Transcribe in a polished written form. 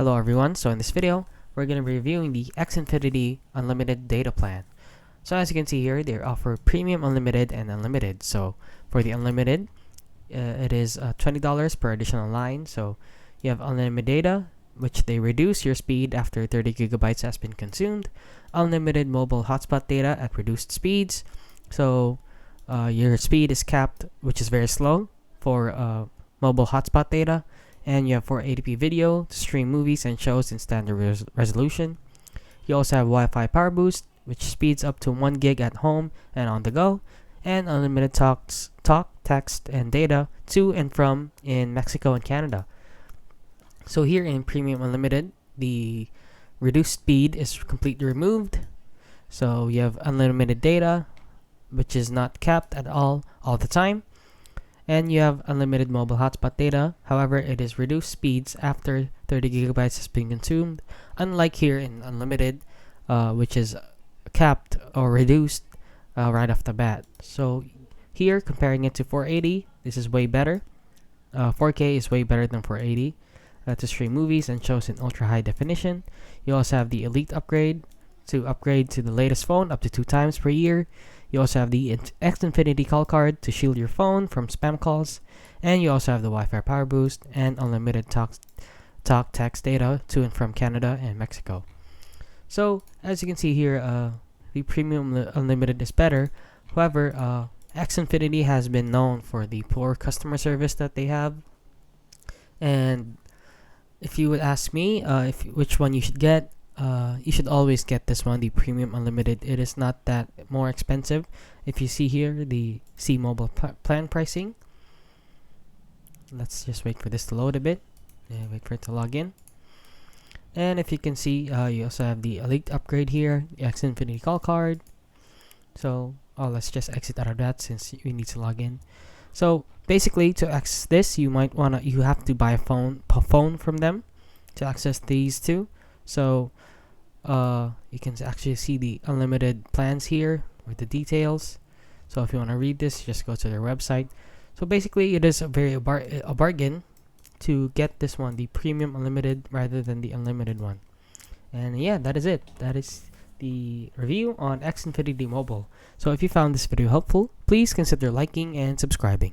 Hello everyone, so in this video, we're going to be reviewing the Xfinity Unlimited Data Plan. So as you can see here, they offer Premium Unlimited and Unlimited. So for the Unlimited, it is $20 per additional line. So you have unlimited data, which they reduce your speed after 30 gigabytes has been consumed. Unlimited mobile hotspot data at reduced speeds. So your speed is capped, which is very slow for mobile hotspot data. And you have 480p video to stream movies and shows in standard resolution. You also have Wi-Fi Power Boost, which speeds up to 1 gig at home and on the go, and unlimited talk, text, and data to and from in Mexico and Canada. So here in Premium Unlimited, the reduced speed is completely removed. So you have unlimited data, which is not capped at all the time. And you have unlimited mobile hotspot data. However, it is reduced speeds after 30 gigabytes has been consumed, unlike here in unlimited, which is capped or reduced right off the bat. So here, comparing it to 480, this is way better. 4K is way better than 480 to stream movies and shows in ultra high definition. You also have the Elite upgrade to upgrade to the latest phone up to 2 times per year. You also have the Xfinity call card to shield your phone from spam calls, and you also have the Wi-Fi Power Boost and unlimited talk text data to and from Canada and Mexico. So as you can see here, the Premium Unlimited is better. However, Xfinity has been known for the poor customer service that they have, and if you would ask me which one you should get, you should always get this one, the Premium Unlimited. It is not that more expensive. If you see here, the C-Mobile plan pricing. Let's just wait for this to load a bit. And wait for it to log in. And if you can see, you also have the Elite upgrade here, the Xfinity call card. So, let's just exit out of that since we need to log in. So, basically, to access this, you have to buy a phone from them to access these two. So you can actually see the unlimited plans here with the details. So if you want to read this, just go to their website. So basically, it is a bargain to get this one, the Premium Unlimited, rather than the Unlimited one. And yeah, that is it. That is the review on Xfinity Mobile. So if you found this video helpful, please consider liking and subscribing.